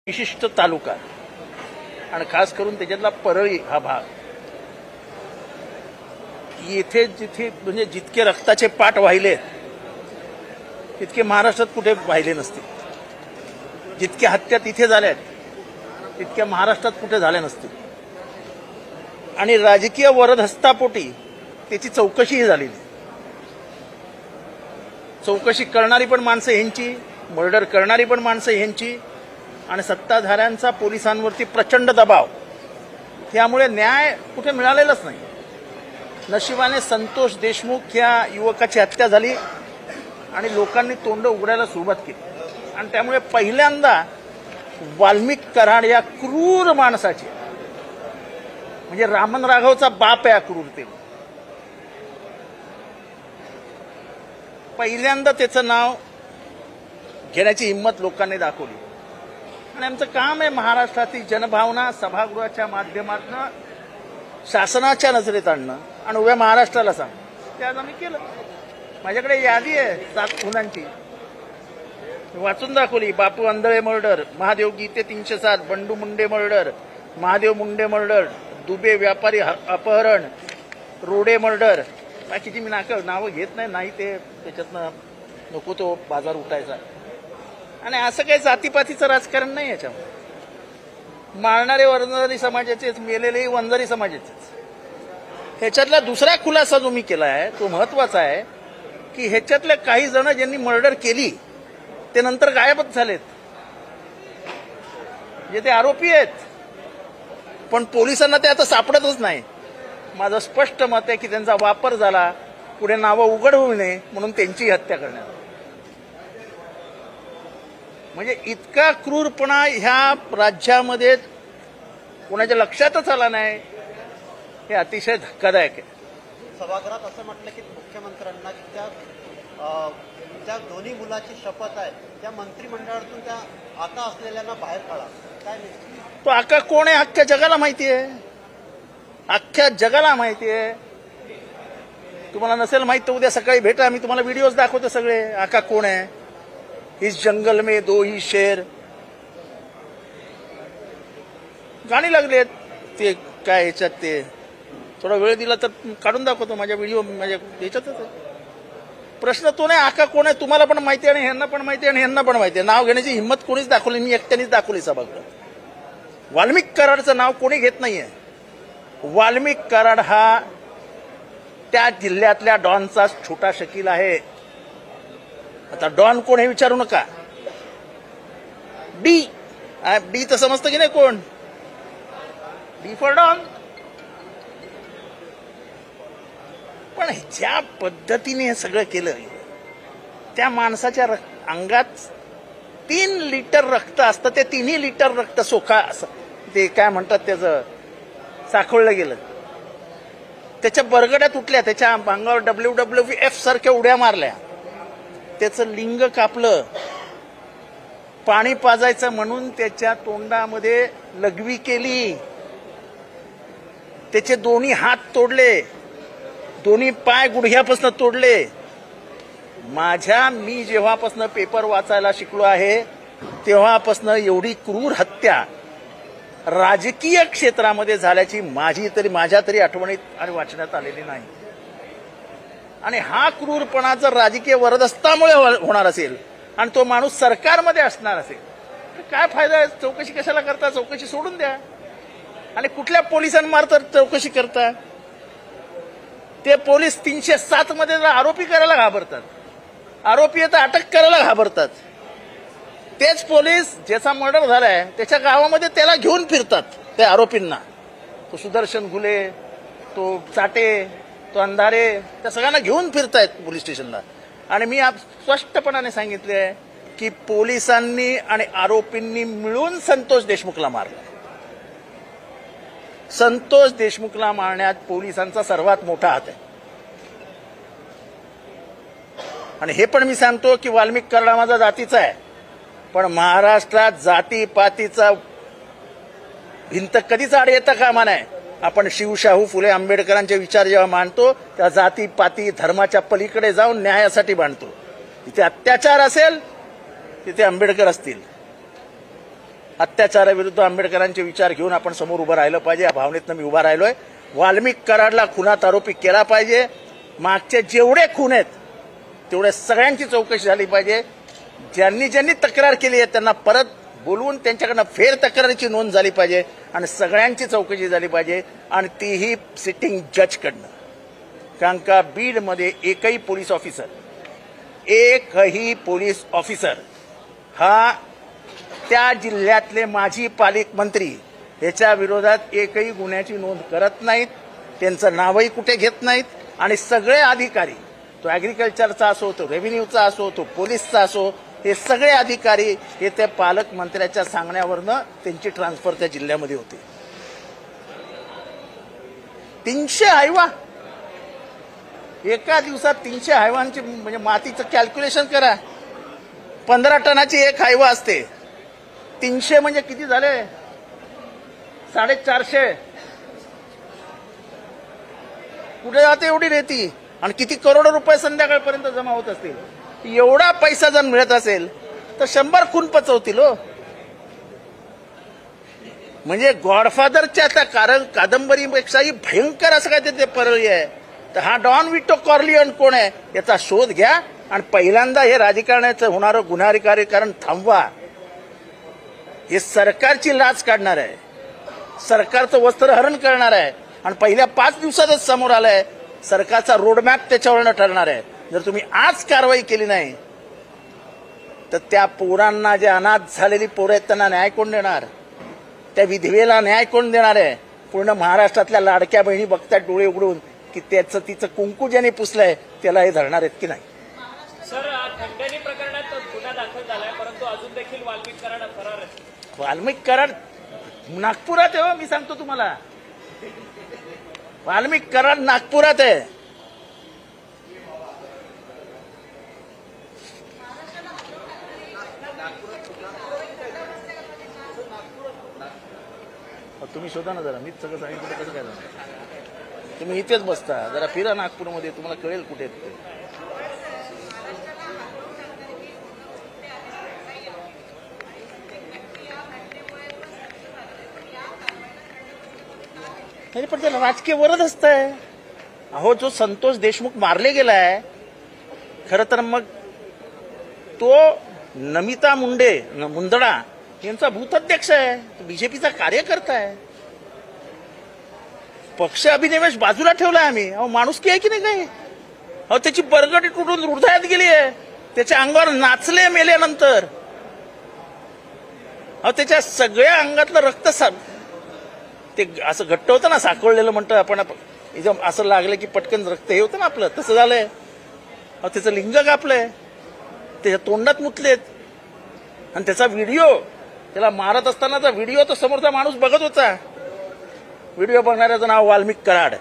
विशिष्ट तालुका आणि खास करून त्याच्यातला परळी हा भाग, येथे जिथे म्हणजे जितके रक्ताचे पाट वाहिले तितके महाराष्ट्रात कुठे वाहिले नसतील. जितक्या हत्या तिथे झाल्या तितक्या महाराष्ट्रात कुठे झाल्या नसतील. आणि राजकीय वरदहस्तापोटी त्याची चौकशीही झालेली. चौकशी करणारी पण माणसं ह्यांची, मर्डर करणारी पण माणसं ह्यांची, आणि सत्ताधाऱ्यांचा पोलिसांवरती प्रचंड दबाव, त्यामुळे न्याय कुठे मिळालेलाच नाही. नशिबाने संतोष देशमुख या युवकाची हत्या झाली आणि लोकांनी तोंड उघडायला सुरुवात केली. आणि त्यामुळे पहिल्यांदा वाल्मिक कराड या क्रूर माणसाची, म्हणजे रामन राघवचा बाप आहे क्रूरतेने, पहिल्यांदा त्याचं नाव घेण्याची हिंमत लोकांनी दाखवली. आणि आमचं काम आहे महाराष्ट्रातील जनभावना सभागृहाच्या माध्यमातून शासनाच्या नजरेत आणणं आणि उभ्या महाराष्ट्राला सांग. ते आज आम्ही केलं. माझ्याकडे यादी आहे 7 खुनांची, वाचून दाखवली. बापू आंधळे मर्डर, महादेव गीते 307, बंडू मुंडे मर्डर, महादेव मुंडे मर्डर, दुबे व्यापारी अपहरण, रोडे मर्डर. बाकीची मी नावं घेत नाही ते त्याच्यातनं नको तो बाजार उठायचा. आणि असं काही जातीपातीचं राजकारण नाही याच्यामध्ये. मारणारे वंजारी समाजाचेच, मेलेलेही वंजारी समाजाचेच. ह्याच्यातला दुसरा खुलासा जो मी केला आहे तो महत्वाचा आहे की ह्याच्यातले काही जण ज्यांनी मर्डर केली ते नंतर गायबच झालेत. म्हणजे ते आरोपी आहेत पण पोलिसांना ते आता सापडतच नाही. माझं स्पष्ट मत आहे की त्यांचा वापर झाला पुढे नावं उघड होऊ नये म्हणून त्यांची हत्या करण्यात. म्हणजे इतका क्रूरपणा ह्या राज्यामध्ये कोणाच्या लक्षातच आला नाही, हे अतिशय धक्कादायक आहे. सभागृहात असं म्हटलं की मुख्यमंत्र्यांना त्या दोन्ही मुलाची शपथ आहे त्या मंत्रिमंडळातून त्या आता असलेल्यांना बाहेर काढा. काय नाही तो आका कोण आहे अख्ख्या जगाला माहिती आहे. अख्ख्या जगाला माहिती आहे. तुम्हाला नसेल माहित तर उद्या सकाळी भेटा, मी तुम्हाला व्हिडिओज दाखवतो सगळे. आका कोण आहे. इस जंगल में 2 ही शेर, गाणी लागलेत. ते काय ह्याच्यात ते थोडा वेळ दिला तर काढून दाखवतो माझ्या व्हिडिओ, माझ्या ह्याच्यातच आहे. प्रश्न तो नाही आका कोण आहे. तुम्हाला पण माहिती आहे आणि ह्यांना पण माहिती आहे आणि ह्यांना पण माहिती आहे. नाव घेण्याची हिंमत कोणीच दाखवली, मी एकट्यानेच दाखवली सभागृहात. वाल्मिक कराडचं नाव कोणी घेत नाहीये. वाल्मिक कराड हा त्या जिल्ह्यातल्या डॉनचा छोटा शकील आहे. आता डॉन कोण हे विचारू नका. डी तर समजतं की नाही कोण. D for Don. पण ज्या पद्धतीने हे सगळं केलं, त्या माणसाच्या अंगात 3 लिटर रक्त असतं. ते 3ही लिटर रक्त सोखा ते काय म्हणतात त्याचं साखळलं गेलं. त्याच्या बरगड्या तुटल्या, त्याच्या अंगावर WWF सारख्या उड्या मारल्या, त्याचं लिंग कापलं, पाणी पाजायचं म्हणून त्याच्या तोंडामध्ये लघवी केली, त्याचे दोन्ही हात तोडले, दोन्ही पाय गुडघ्यापासून तोडले. मी जेव्हापासून पेपर वाचायला शिकलो आहे तेव्हापासून एवढी क्रूर हत्या राजकीय क्षेत्रामध्ये झाल्याची माझ्या तरी आठवणीत आणि वाचण्यात आलेली नाही. आणि हा क्रूरपणा जर राजकीय वरदहस्तामुळे होणार असेल आणि तो माणूस सरकारमध्ये असणार असेल तर काय फायदा आहे. चौकशी कशाला करता. चौकशी सोडून द्या. आणि कुठल्या पोलिसांमार्फत चौकशी करता. ते पोलीस 307 मध्ये आरोपी करायला घाबरतात. आरोपी तर अटक करायला घाबरतात. तेच पोलीस ज्याचा मर्डर झालाय त्याच्या गावामध्ये त्याला घेऊन फिरतात, त्या आरोपींना. तो सुदर्शन घुले, तो चाटे, तो अंधारे, त्या सगळ्यांना घेऊन फिरतायत पोलीस स्टेशनला. आणि मी स्पष्टपणाने सांगितले की पोलिसांनी आणि आरोपींनी मिळून संतोष देशमुखला मारलं. संतोष देशमुखला मारण्यात पोलिसांचा सर्वात मोठा हात आहे. आणि हे पण मी सांगतो की वाल्मिक कराड माझा जातीचा आहे, पण महाराष्ट्रात जातीपातीचा भिंत कधीच आड येता कामा नये. आपण शिवशाहू फुले आंबेडकरांचे विचार जेव्हा मांडतो त्या जातीपाती धर्माच्या पलीकडे जाऊन न्यायासाठी मांडतो. तिथे अत्याचार असेल तिथे आंबेडकर असतील. अत्याचाराविरुद्ध आंबेडकरांचे विचार घेऊन आपण समोर उभं राहिलं पाहिजे. या भावनेतनं मी उभा राहिलोय. वाल्मिक कराडला खुनात आरोपी केला पाहिजे. मागचे जेवढे खून आहेत तेवढे सगळ्यांची चौकशी झाली पाहिजे. ज्यांनी तक्रार केली आहे त्यांना परत बोलवून त्यांच्याकडनं फेर तक्रारीची नोंद झाली पाहिजे आणि सगळ्यांची चौकशी झाली पाहिजे आणि तीही सिटिंग जजकडनं. कारण का बीडमध्ये एकही पोलीस ऑफिसर हा त्या जिल्ह्यातले माजी पालकमंत्री याच्या विरोधात एकही गुन्ह्याची नोंद करत नाहीत. त्यांचं नावही कुठे घेत नाहीत आणि सगळे अधिकारी, तो ॲग्रिकल्चरचा असो, तो रेव्हेन्यूचा असो, तो पोलीसचा असो, हे सगळे अधिकारी हे त्या पालकमंत्र्याच्या सांगण्यावरनं त्यांची ट्रान्सफर त्या जिल्ह्यामध्ये होते. 300 हायवा एका दिवसात 300 हायवांची म्हणजे मातीचं कॅल्क्युलेशन करा. 15 टनाची एक हायवा असते. 300 म्हणजे किती झाले? 450. कुठे जाते एवढी रेती? आणि किती करोडो रुपये संध्याकाळपर्यंत जमा होत असतील. एवढा पैसा जर मिळत असेल तर 100 खून पचवतील हो. म्हणजे गॉडफादरच्या त्या कादंबरीपेक्षाही भयंकर असं काय ते पर्याय आहे. तर हा डॉन विटो कॉर्लियन कोण आहे याचा शोध घ्या आणि पहिल्यांदा हे राजकारणाचं होणारं गुन्हेगारीकरण थांबवा. हे सरकारची लाच काढणार आहे, सरकारचं वस्त्रहरण करणार आहे आणि पहिल्या 5 दिवसातच समोर आलंय सरकारचा रोडमॅप त्याच्यावरनं ठरणार आहे. जर तुम्ही आज कारवाई केली नाही तर त्या पोरांना, जे अनाथ झालेली पोरं आहेत त्यांना न्याय कोण देणार? त्या विधवेला न्याय कोण देणार आहे? पूर्ण महाराष्ट्रातल्या लाडक्या बहिणी बघतात डोळे उघडून की त्याचं तिचं कुंकू ज्याने पुसलंय त्याला हे धरणार आहेत की नाही. सर, खंडणी प्रकरणात गुन्हा दाखल झालाय परंतु अजून देखील वाल्मिक कराड फरार आहे. वाल्मिक कराड नागपुरात आहे. मी सांगतो तुम्हाला, वाल्मिक कराड नागपुरात आहे. तुम्ही शोधा ना जरा. मीच सगळं सांगितलं कसं काय झालं? तुम्ही इथेच बसता, जरा फिरा नागपूरमध्ये, तुम्हाला कळेल कुठे आहेत ते. नाही पण त्याला राजकीय वरद असतंय. अहो, जो संतोष देशमुख मारले गेलाय, खरं तर मग तो नमिता मुंदडा यांचा भूताध्यक्ष आहे, बीजेपीचा कार्यकर्ता आहे. पक्ष अभिनिवेश बाजूला ठेवलाय आम्ही. अहो, माणुसकी आहे की नाही काही? अहो, त्याची बरगडी तुटून हृदयात गेली आहे. त्याच्या अंगावर नाचले मेल्यानंतर. अहो, त्याच्या सगळ्या अंगातलं रक्त ते असं घट्ट होतं ना, साखळलेलं म्हणतो आपण. एकदम असं लागलं की पटकन रक्त हे होतं ना आपलं, तसं झालंय. अहो, त्याचं लिंग कापलंय, त्याच्या तोंडात मुतलेत आणि त्याचा व्हिडिओ, त्याला मारत असतानाचा व्हिडिओ तो समोरचा माणूस बघत होता. व्हिडिओ बघणाऱ्याचं नाव वाल्मिक कराड.